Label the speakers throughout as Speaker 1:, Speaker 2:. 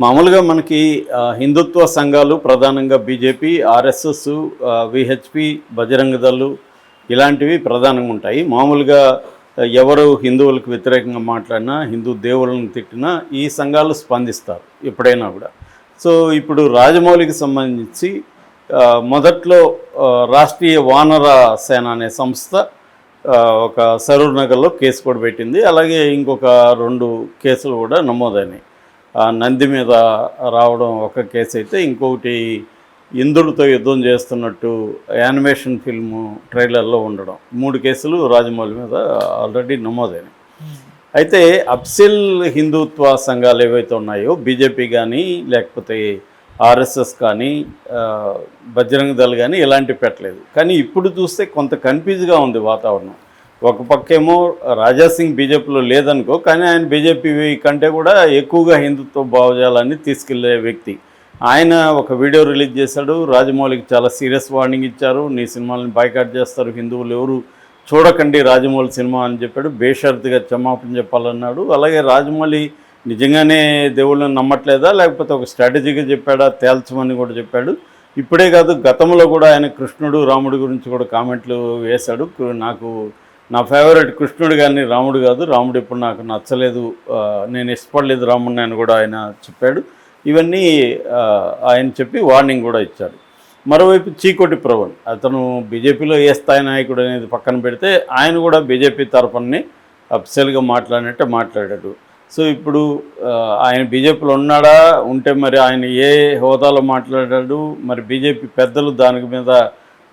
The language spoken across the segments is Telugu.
Speaker 1: మామూలుగా మనకి హిందుత్వ సంఘాలు ప్రధానంగా BJP, RSS, VHP, Bajrang Dal ఇలాంటివి ప్రధానంగా ఉంటాయి. మామూలుగా ఎవరు హిందువులకు వ్యతిరేకంగా మాట్లాడినా, హిందూ దేవుళ్ళని తిట్టినా ఈ సంఘాలు స్పందిస్తారు ఎప్పుడైనా కూడా. సో ఇప్పుడు రాజమౌళికి సంబంధించి మొదట్లో రాష్ట్రీయ వానర సేన అనే సంస్థ ఒక సరూర్ నగర్లో కేసు కూడా పెట్టింది. అలాగే ఇంకొక 2 కేసులు కూడా నమోదైనాయి. నంది మీద రావడం ఒక కేసు అయితే, ఇంకొకటి ఇంద్రుడితో యుద్ధం చేస్తున్నట్టు యానిమేషన్ ఫిల్ము ట్రైలర్లో ఉండడం. 3 కేసులు రాజమౌళి మీద ఆల్రెడీ నమోదైనాయి. అయితే అఫ్సిల్ హిందుత్వ సంఘాలు ఏవైతే ఉన్నాయో, బీజేపీ కానీ లేకపోతే ఆర్ఎస్ఎస్ కానీ బజరంగ దళ్ కానీ ఇలాంటివి పెట్టలేదు. కానీ ఇప్పుడు చూస్తే కొంత కన్ఫ్యూజ్గా ఉంది వాతావరణం. ఒక పక్కేమో రాజాసింగ్ బీజేపీలో లేదనుకో, కానీ ఆయన బీజేపీ కంటే కూడా ఎక్కువగా హిందుత్వ భావజాలాన్ని తీసుకెళ్లే వ్యక్తి. ఆయన ఒక వీడియో రిలీజ్ చేశాడు. రాజమౌళికి చాలా సీరియస్ వార్నింగ్ ఇచ్చారు. నీ సినిమాలను బాయ్కాట్ చేస్తారు, హిందువులు ఎవరు చూడకండి రాజమౌళి సినిమా అని చెప్పాడు. బేషరతుగా క్షమాపణ చెప్పాలన్నాడు. అలాగే రాజమౌళి నిజంగానే దేవుళ్ళని నమ్మట్లేదా, లేకపోతే ఒక స్ట్రాటజీగా చెప్పాడా తేల్చమని కూడా చెప్పాడు. ఇప్పుడే కాదు, గతంలో కూడా ఆయన కృష్ణుడు రాముడి గురించి కూడా కామెంట్లు వేశాడు. నా ఫేవరెట్ కృష్ణుడు కానీ రాముడు కాదు, రాముడు ఇప్పుడు నాకు నచ్చలేదు, నేను ఇష్టపడలేదు రాముడిని అని కూడా ఆయన చెప్పాడు. ఇవన్నీ ఆయన చెప్పి వార్నింగ్ కూడా ఇచ్చారు. మరోవైపు చీకోటి ప్రవణ్, అతను బీజేపీలో ఏ స్థాయి నాయకుడు అనేది పక్కన పెడితే ఆయన కూడా బీజేపీ తరఫుని అఫిషియల్గా మాట్లాడినట్టే మాట్లాడాడు. సో ఇప్పుడు ఆయన బీజేపీలో ఉన్నాడా, ఉంటే మరి ఆయన ఏ హోదాలో మాట్లాడాడు, మరి బీజేపీ పెద్దలు దాని మీద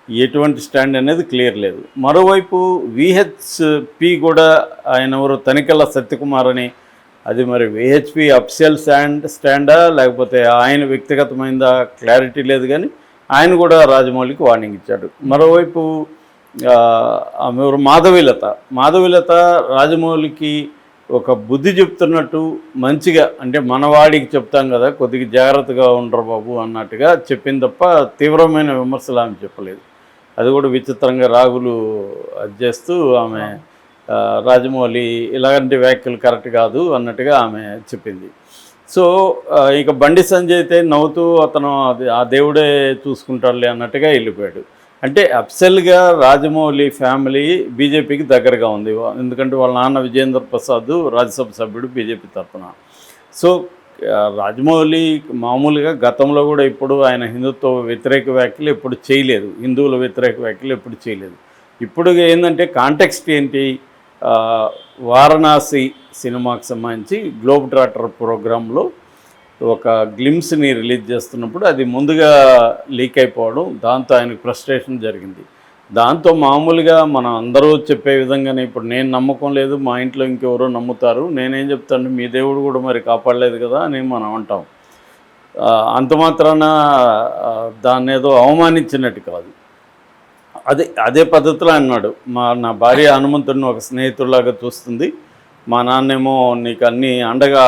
Speaker 1: ఎటువంటి స్టాండ్ అనేది క్లియర్ లేదు. మరోవైపు విహెచ్పి కూడా ఆయన ఎవరు తనికెళ్ళ సత్యకుమార్ అని, అది మరి విహెచ్పి అఫిషియల్ స్టాండా లేకపోతే ఆయన వ్యక్తిగతమైందా క్లారిటీ లేదు. కానీ ఆయన కూడా రాజమౌళికి వార్నింగ్ ఇచ్చాడు. మరోవైపు ఎవరు మాధవీలత రాజమౌళికి ఒక బుద్ధి చెప్తున్నట్టు మంచిగా, అంటే మనవాడికి చెప్తాం కదా కొద్దిగా జాగ్రత్తగా ఉండరు బాబు అన్నట్టుగా చెప్పింది తప్ప తీవ్రమైన విమర్శలు ఆమె చెప్పలేదు. అది కూడా విచిత్రంగా రాగులు చేస్తూ ఆమె రాజమౌళి ఇలాంటి వ్యాఖ్యలు కరెక్ట్ కాదు అన్నట్టుగా ఆమె చెప్పింది. సో ఇక బండి సంజయ్ అయితే నవ్వుతూ అతను ఆ దేవుడే చూసుకుంటాడులే అన్నట్టుగా వెళ్ళిపోయాడు. అంటే అఫ్సల్గా రాజమౌళి ఫ్యామిలీ బీజేపీకి దగ్గరగా ఉంది. ఎందుకంటే వాళ్ళ నాన్న విజేంద్ర ప్రసాద్ రాజ్యసభ సభ్యుడు బీజేపీ తరఫున. సో రాజమౌళి మామూలుగా గతంలో కూడా ఇప్పుడు ఆయన హిందుత్వ వ్యతిరేక వ్యాఖ్యలు ఎప్పుడు చేయలేదు, హిందువుల వ్యతిరేక వ్యాఖ్యలు ఎప్పుడు చేయలేదు. ఇప్పుడు ఏంటంటే కాంటెక్స్ట్ ఏంటి, వారణాసి సినిమాకి సంబంధించి గ్లోబ్ ట్రాటర్ ప్రోగ్రాంలో ఒక గ్లిమ్స్ని రిలీజ్ చేస్తున్నప్పుడు అది ముందుగా లీక్ అయిపోవడం, దాంతో ఆయనకు ఫ్రస్ట్రేషన్ జరిగింది. దాంతో మామూలుగా మనం అందరూ చెప్పే విధంగానే ఇప్పుడు నేను నమ్మకం లేదు, మా ఇంట్లో ఇంకెవరో నమ్ముతారు, నేనేం చెప్తాను మీ దేవుడు కూడా మరి కాపాడలేదు కదా అని మనం అంటాం. అంత మాత్రాన దాన్ని ఏదో అవమానించినట్టు కాదు. అదే పద్ధతిలో అన్నాడు, నా భార్య హనుమంతుడిని ఒక స్నేహితుడిలాగా చూస్తుంది, మా నాన్నేమో నీకు అన్నీ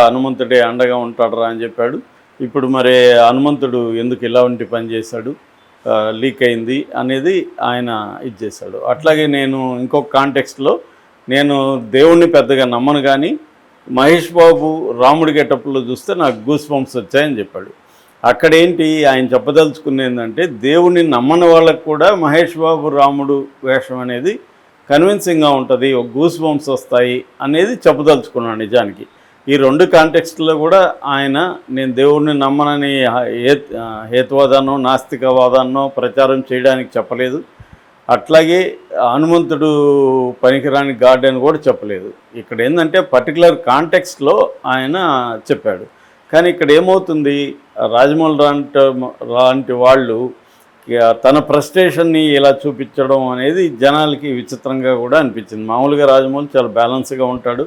Speaker 1: హనుమంతుడే అండగా ఉంటాడరా అని చెప్పాడు. ఇప్పుడు మరి హనుమంతుడు ఎందుకు ఇలాంటి పని చేశాడు, లీక్ అయింది అనేది ఆయన చేశాడు. అట్లాగే నేను ఇంకొక కాంటెక్స్ట్లో నేను దేవుణ్ణి పెద్దగా నమ్మను, కానీ మహేష్ బాబు రాముడి గెటప్లో చూస్తే నాకు గూస్ బంప్స్ వచ్చాయని చెప్పాడు. అక్కడేంటి ఆయన చెప్పదలుచుకునేది ఏంటంటే, దేవుణ్ణి నమ్మని వాళ్ళకు కూడా మహేష్ బాబు రాముడు వేషం అనేది కన్విన్సింగ్గా ఉంటుంది, ఒక గూస్ బంప్స్ వస్తాయి అనేది చెప్పదలుచుకున్నాను. నిజానికి ఈ 2 కాంటెక్స్ట్లో కూడా ఆయన నేను దేవుడిని నమ్మనని హేతువాదాన్నో నాస్తికవాదాన్నో ప్రచారం చేయడానికి చెప్పలేదు. అట్లాగే హనుమంతుడు పనికిరాని గాడ్ అని కూడా చెప్పలేదు. ఇక్కడ ఏంటంటే పర్టికులర్ కాంటెక్స్ట్లో ఆయన చెప్పాడు. కానీ ఇక్కడ ఏమవుతుంది, రాజమౌళి లాంటి వాళ్ళు తన ఫ్రస్ట్రేషన్ని ఇలా చూపించడం అనేది జనాలకి విచిత్రంగా కూడా అనిపించింది. మామూలుగా రాజమౌళి చాలా బ్యాలెన్స్గా ఉంటాడు,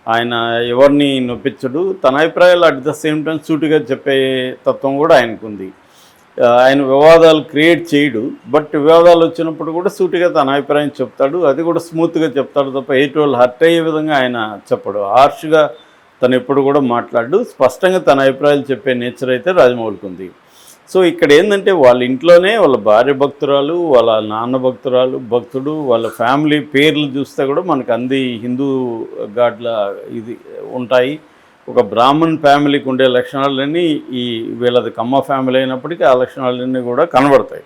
Speaker 1: ఆయన ఎవరిని నొప్పించడు, తన అభిప్రాయాలు అట్ ద సేమ్ టైం సూటిగా చెప్పే తత్వం కూడా ఆయనకు ఉంది. ఆయన వివాదాలు క్రియేట్ చేయడు, బట్ వివాదాలు వచ్చినప్పుడు కూడా సూటిగా తన అభిప్రాయం చెప్తాడు, అది కూడా స్మూత్గా చెప్తాడు తప్ప ఎయిట్ వాళ్ళు హర్ట్ అయ్యే విధంగా ఆయన చెప్పడు. హార్ష్గా తను ఎప్పుడు కూడా మాట్లాడు, స్పష్టంగా తన అభిప్రాయాలు చెప్పే నేచర్ అయితే రాజమౌళికి ఉంది. సో ఇక్కడ ఏంటంటే వాళ్ళ ఇంట్లోనే వాళ్ళ భార్య భక్తురాలు, వాళ్ళ నాన్న భక్తుడు, వాళ్ళ ఫ్యామిలీ పేర్లు చూస్తే కూడా మనకు అంది హిందూ గాడ్ల ఇది ఉంటాయి. ఒక బ్రాహ్మణ్ ఫ్యామిలీకి ఉండే లక్షణాలన్నీ ఈ వీళ్ళది కమ్మ ఫ్యామిలీ అయినప్పటికీ ఆ లక్షణాలన్నీ కూడా కనబడతాయి.